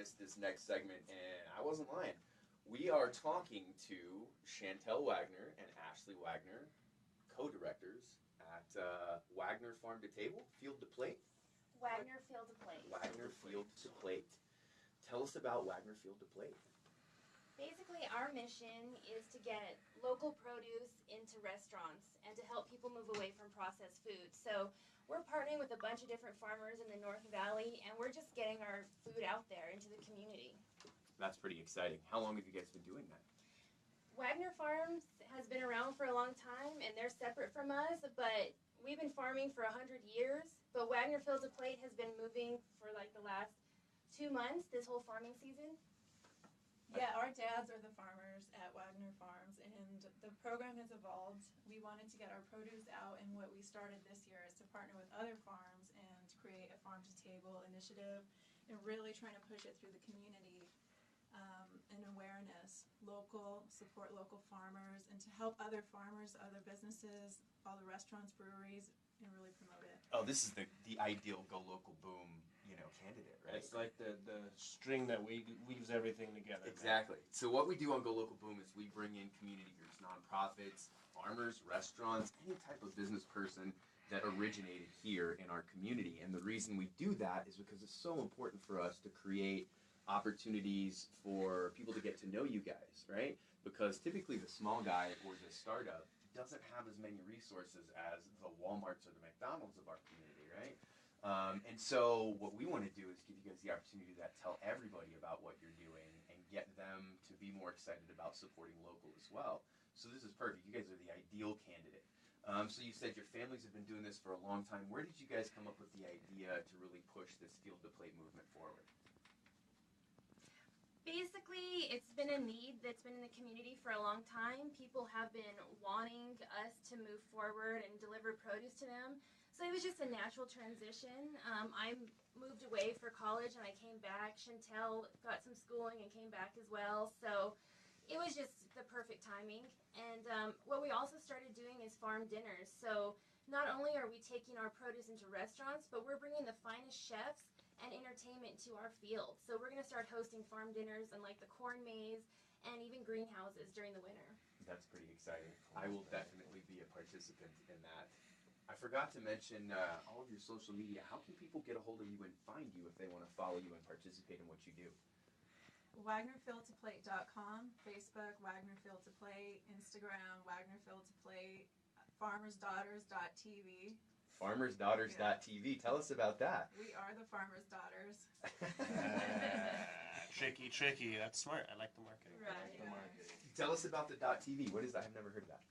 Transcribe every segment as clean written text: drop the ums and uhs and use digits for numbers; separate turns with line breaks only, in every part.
missed this next segment, and I wasn't lying. We are talking to Chantel Wagner and Ashley Wagner, co-directors at Wagner Farm to Table, Field to Plate.
Wagner Field to Plate.
Wagner Field to Plate. Tell us about Wagner Field to Plate.
Basically, our mission is to get local produce into restaurants and to help people move away from processed food. So we're partnering with a bunch of different farmers in the North Valley, and we're just getting our food out there into the community.
That's pretty exciting. How long have you guys been doing that?
Wagner Farms has been around for a long time, and they're separate from us, but we've been farming for 100 years. But Wagner Field to Plate has been moving for like the last 2 months, this whole farming season.
Yeah, our dads are the farmers at Wagner Farms, and the program has evolved. We wanted to get our produce out, and what we started this year is to partner with other farms and create a farm-to-table initiative and really trying to push it through the community and awareness, support local farmers, and to help other farmers, other businesses, all the restaurants, breweries, and really promote it.
Oh, this is the ideal GoLocal Boom, candidate, right?
It's like the string that weaves everything together.
Exactly. So what we do on GoLocal Boom is we bring in community groups, nonprofits, farmers, restaurants, any type of business person that originated here in our community. And the reason we do that is because it's so important for us to create opportunities for people to get to know you guys, right? Because typically the small guy or the startup doesn't have as many resources as the Walmarts or the McDonald's of our community, right? And so what we want to do is give you guys the opportunity to tell everybody about what you're doing and get them to be more excited about supporting local as well. So this is perfect. You guys are the ideal candidate. So you said your families have been doing this for a long time. Where did you guys come up with the idea to really push this Field to Plate movement forward?
Basically, it's been a need that's been in the community for a long time. People have been wanting us to move forward and deliver produce to them. So it was just a natural transition. I moved away for college and I came back. Chantel got some schooling and came back as well. So it was just the perfect timing. And what we also started doing is farm dinners. So not only are we taking our produce into restaurants, but we're bringing the finest chefs and entertainment to our field. So we're going to start hosting farm dinners in like the corn maze and even greenhouses during the winter.
That's pretty exciting. I will definitely be a participant in that. I forgot to mention all of your social media. How can people get a hold of you and find you if they want to follow you and participate in what you do?
WagnerFieldToPlate.com, Facebook, Wagner Field to Plate, Instagram, Wagner Field to Plate, FarmersDaughters.tv.
FarmersDaughters.tv. Yeah. Tell us about that.
We are the Farmers' Daughters.
Tricky. That's smart. I like the marketing.
Right.
I like the marketing.
Tell us about the .tv. What is that? I've never heard of that.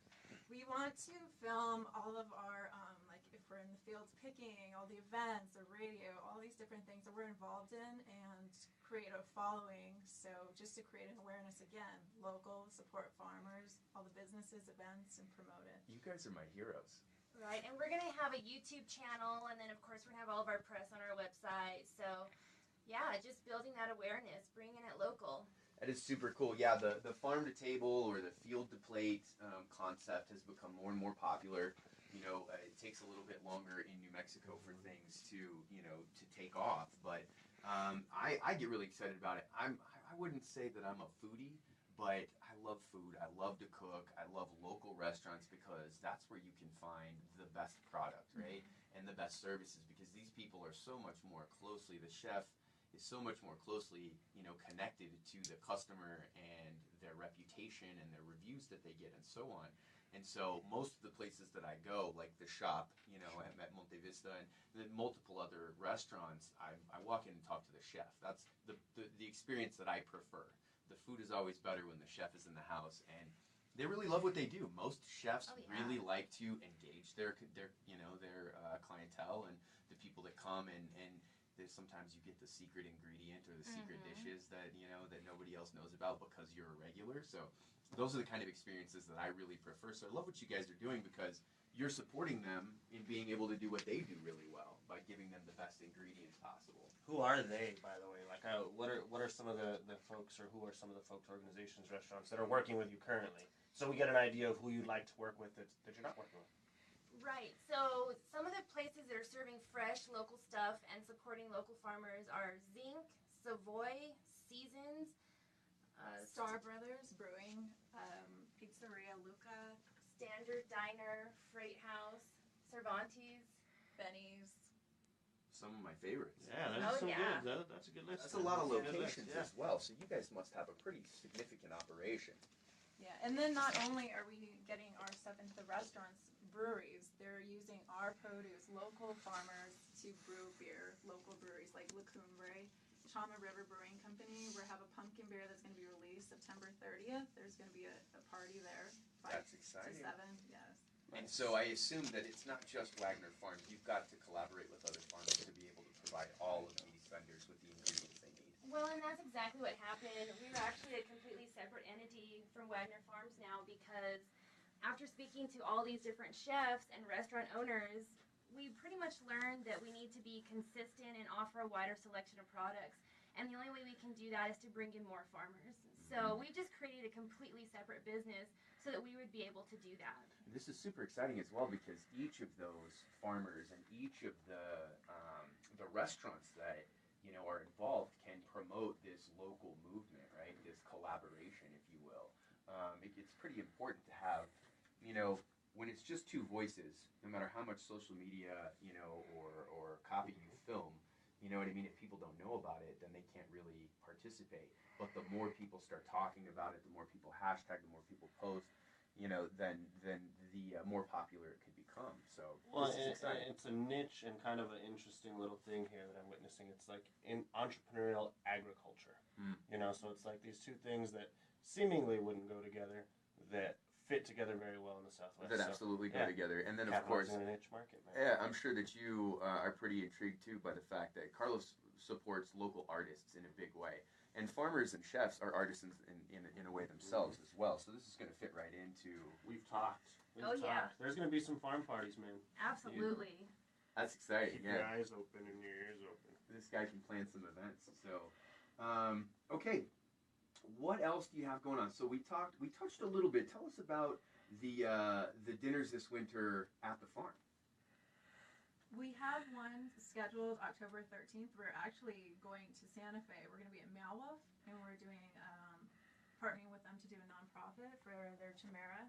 We want to film all of our, like if we're in the fields picking, all the events, the radio, all these different things that we're involved in, and create a following. So just to create an awareness again, local, support farmers, all the businesses, events, and promote it.
You guys are my heroes.
Right, and we're going to have a YouTube channel, and then of course we're going to have all of our press on our website. So yeah, just building that awareness, bringing it local.
That is super cool. Yeah, the farm to table or the field to plate concept has become more and more popular. It takes a little bit longer in New Mexico for things to take off, but I get really excited about it. I wouldn't say that I'm a foodie, but I love food. I love to cook. I love local restaurants because that's where you can find the best product, right? And the best services, because these people are so much more closely, the chef is so much more closely, connected to the customer and their reputation and their reviews that they get and so on. And so most of the places that I go, like the shop, at Monte Vista and then multiple other restaurants, I walk in and talk to the chef. That's the experience that I prefer. The food is always better when the chef is in the house, and they really love what they do. Most chefs really like to engage their clientele and the people that come, and there's sometimes you get the secret ingredient or the secret dishes that that nobody else knows about because you're a regular. So those are the kind of experiences that I really prefer. So I love what you guys are doing because you're supporting them in being able to do what they do really well by giving them the best ingredients possible.
Who are they, by the way? Like, what are some of the folks, or who are some of the folks, organizations, restaurants that are working with you currently? So we get an idea of who you'd like to work with that you're not working with.
Right. So some of the places that are serving fresh local stuff and supporting local farmers are Zinc, Savoy, Seasons,
Star Brothers Brewing, Pizzeria Luca,
Standard Diner, Freight House, Cervantes.
Benny's.
Some of my favorites.
Yeah,
Oh,
that's some
yeah.
good. That's a good list.
That's a lot of
That's a good list,
locations
yeah.
as well. So you guys must have a pretty significant operation.
Yeah, and then not only are we getting our stuff into the restaurants, breweries, they're using our produce, local farmers to brew beer, local breweries like La Cumbre, Chama River Brewing Company. We have a pumpkin beer that's going to be released September 30th. There's going to be a party there. 5
That's
to
exciting.
7, yes.
And so I assume that it's not just Wagner Farms. You've got to collaborate with other farms to be able to provide all of these vendors with the ingredients they need.
Well, and that's exactly what happened. We were actually a completely separate entity from Wagner Farms now because after speaking to all these different chefs and restaurant owners, we pretty much learned that we need to be consistent and offer a wider selection of products. And the only way we can do that is to bring in more farmers. So we've just created a completely separate business so that we would be able to do that.
And this is super exciting as well because each of those farmers and each of the restaurants that are involved can promote this local movement, right? This collaboration, if you will. It's pretty important to have, when it's just two voices, no matter how much social media, or copy you film, you know what I mean? If people don't know about it, then they can't really participate. But the more people start talking about it, the more people hashtag, the more people post, then the more popular it could become. So
Well,
this is exciting.
it's a niche and kind of an interesting little thing here that I'm witnessing. It's like in entrepreneurial agriculture, so it's like these two things that seemingly wouldn't go together that fit together very well in the Southwest.
That absolutely go together. And then, of course,
capitalizing on a niche market, man.
yeah, I'm sure that you are pretty intrigued too by the fact that Carlos supports local artists in a big way. And farmers and chefs are artisans in a way themselves as well. So this is going to fit right into.
We've talked.
Yeah.
There's going to be some farm parties, man.
Absolutely.
That's exciting.
Keep your
Yeah,
eyes open and your ears open.
this guy can plan some events. So, okay, what else do you have going on? So we touched a little bit. Tell us about the dinners this winter at the farm.
We have one scheduled October 13th. We're actually going to Santa Fe. We're going to be at Malwolf, and we're doing partnering with them to do a nonprofit for their Chimera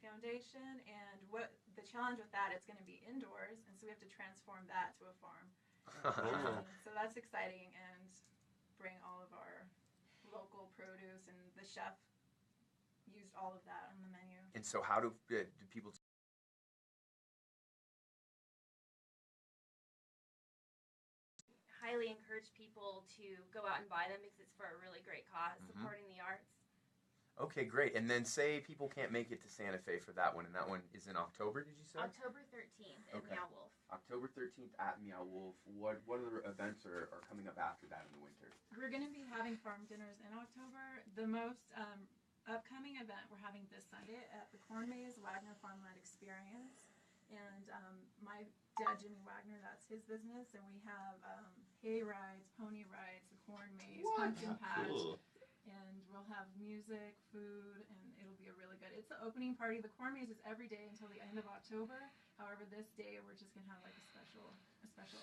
Foundation. And what the challenge with that, it's going to be indoors, and so we have to transform that to a farm. So that's exciting, and bring all of our local produce, and the chef used all of that on the menu.
And so, how do people?
Highly encourage people to go out and buy them because it's for a really great cause, supporting the arts.
Okay, great. And then say people can't make it to Santa Fe for that one, and that one is in October. Did you say?
October 13th at
Okay.
Meow Wolf.
October 13th at Meow Wolf. What other events are coming up after that in the winter?
We're going to be having farm dinners in October. The most upcoming event we're having this Sunday at the Corn Maze Wagner Farmland Experience. And my dad, Jimmy Wagner, that's his business. And we have hay rides, pony rides, the Corn Maze, pumpkin patch.
Cool.
And we'll have music, food, and it'll be a really good. It's the opening party. The Corn Maze is every day until the end of October. However, this day we're just gonna have like a special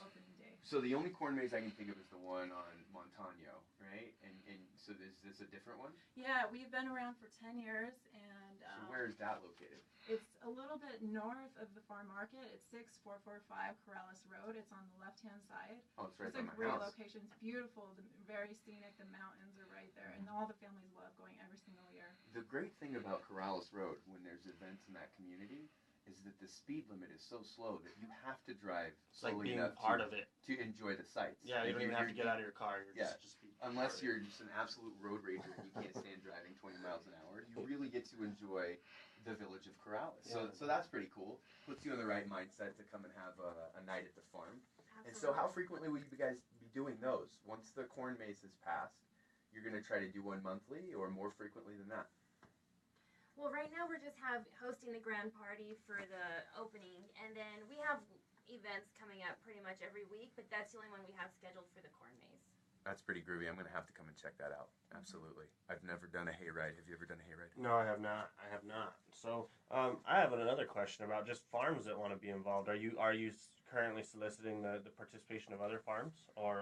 opening day.
So the only corn maze I can think of is the one on Montano, right? And so is this a different one?
Yeah, we've been around for 10 years, and
So where is that located?
it's a little bit north of the farm market. It's 6445 Corrales Road. It's on the left-hand side.
Oh, it's right
It's
by
a
my
great
house.
location. It's beautiful, very scenic. The mountains are right there, and all the families love going every single year.
The great thing about Corrales Road when there's events in that community is that the speed limit is so slow that you have to drive
It's like
slowly
being
enough
part of it.
to enjoy the sights.
Yeah, you
Like,
don't even have to get out of your car. You're
Yeah.
just be
Unless
part of
you're just an absolute road rager and you can't stand driving 20 miles an hour, you really get to enjoy the village of Corrales.
Yeah.
So that's pretty cool. Puts you in the right mindset to come and have a night at the farm.
Absolutely.
And so how frequently will you guys be doing those? Once the corn maze is passed, you're going to try to do one monthly or more frequently than that?
Well, right now we're just hosting the grand party for the opening, and then we have events coming up pretty much every week, but that's the only one we have scheduled for the corn maze.
That's pretty groovy. I'm going to have to come and check that out. Absolutely. I've never done a hayride. Have you ever done a hayride?
No, I have not. So, I have another question about just farms that want to be involved. Are you currently soliciting the participation of other farms, or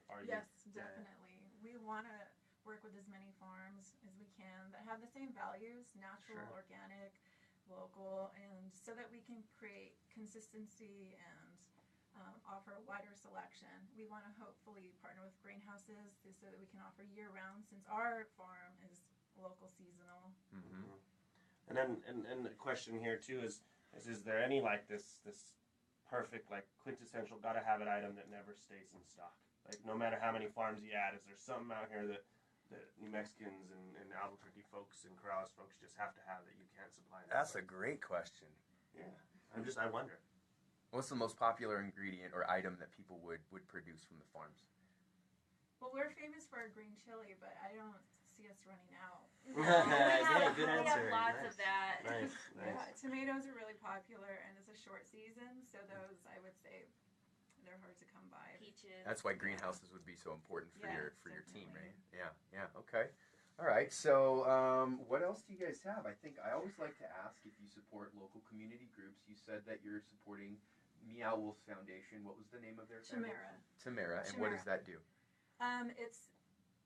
are you?
Yes, definitely. We want to work with as many farms as we can that have the same values, natural,
Sure.
organic, local, and so that we can create consistency and offer a wider selection. We want to hopefully partner with greenhouses so that we can offer year-round, since our farm is local seasonal.
Mm-hmm.
And then, and the question here too is there any like this perfect, like quintessential gotta have it item that never stays in stock? Like no matter how many farms you add, is there something out here that New Mexicans and Albuquerque folks and Corrales folks just have to have that you can't supply?
That's a great question.
Yeah, I wonder.
What's the most popular ingredient or item that people would produce from the farms?
Well, we're famous for our green chili, but I don't see us running out.
No,
Yeah, good
we have
answer.
lots
Nice.
of that.
Nice.
Yeah, tomatoes are really popular, and it's a short season, so those, I would say, they're hard to come by.
Peaches.
That's why greenhouses would be so important for
Yeah,
your team,
definitely.
right? Yeah. Okay. All right. So, what else do you guys have? I think I always like to ask if you support local community groups. You said that you're supporting Meow Wolf Foundation. What was the name of their foundation? Tamara. And what does that do?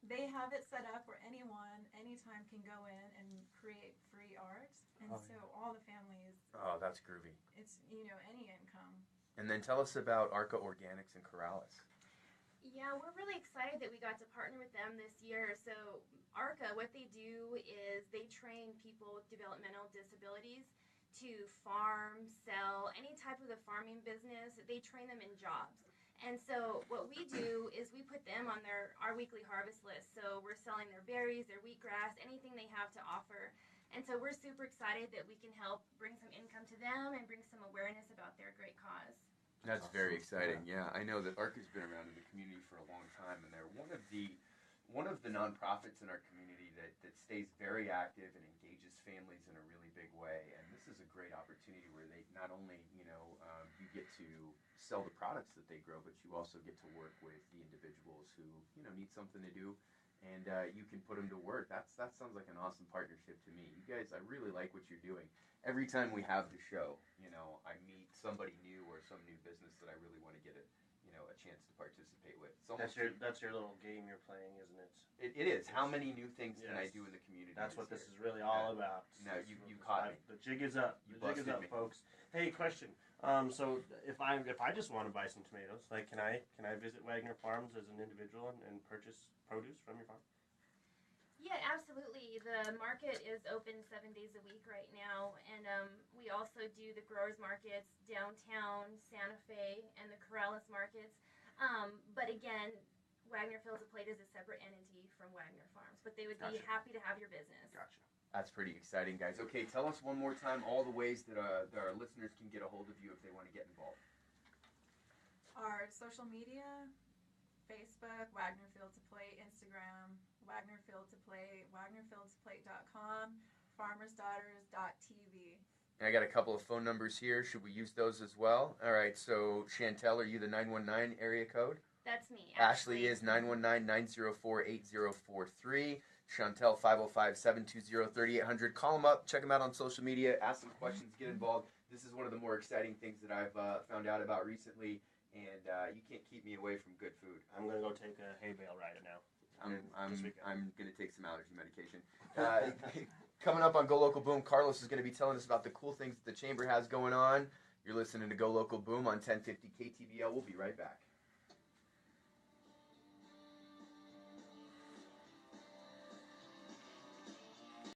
They have it set up where anyone, anytime can go in and create free art, and so all the families,
Oh, that's groovy.
it's any income.
And then tell us about Arca Organics and Corrales.
Yeah, we're really excited that we got to partner with them this year. So ARCA, what they do is they train people with developmental disabilities to farm, sell, any type of the farming business. They train them in jobs. And so what we do is we put them on our weekly harvest list. So we're selling their berries, their wheatgrass, anything they have to offer. And so we're super excited that we can help bring some income to them and bring some awareness about their great cause.
That's very exciting. Yeah, I know that ARCA's been around in the community for a long time, and they're one of the nonprofits in our community that stays very active and engages families in a really big way. And this is a great opportunity where they not only you get to sell the products that they grow, but you also get to work with the individuals who need something to do, and you can put them to work. That sounds like an awesome partnership to me. You guys, I really like what you're doing. Every time we have the show, I meet somebody new or some new business that I really want to get a chance to participate with.
That's your little game you're playing, isn't it?
It is. How many new things can I
Yes.
do in the community?
That's what
year?
this is really all about.
No, you caught me.
The jig is up.
You
The jig is
busted
up,
me.
folks. Hey, question. So if I just want to buy some tomatoes, like can I visit Wagner Farms as an individual and purchase produce from your farm?
Yeah, absolutely. The market is open 7 days a week right now, and we also do the growers markets downtown Santa Fe and the Corrales markets. But again, Wagner Fields of Plate is a separate entity from Wagner Farms, but they would be
Gotcha.
happy to have your business.
Gotcha.
That's pretty exciting, guys. Okay, tell us one more time all the ways that our listeners can get a hold of you if they want to get involved.
Our social media, Facebook, Wagner Fields of Plate, Instagram, Wagner Fields of Plate, WagnerFieldsPlate.com, FarmersDaughters.tv.
And I got a couple of phone numbers here. Should we use those as well? All right, so Chantel, are you the 919 area code?
That's me.
Ashley is 919-904-8043. Chantel, 505-720-3800. Call them up, check them out on social media, ask some questions, get involved. This is one of the more exciting things that I've found out about recently, and you can't keep me away from good food.
I'm gonna go take a hay bale ride now.
I'm going to take some allergy medication. Coming up on Go Local Boom, Carlos is going to be telling us about the cool things that the Chamber has going on. You're listening to Go Local Boom on 1050 KTBL. We'll be right back.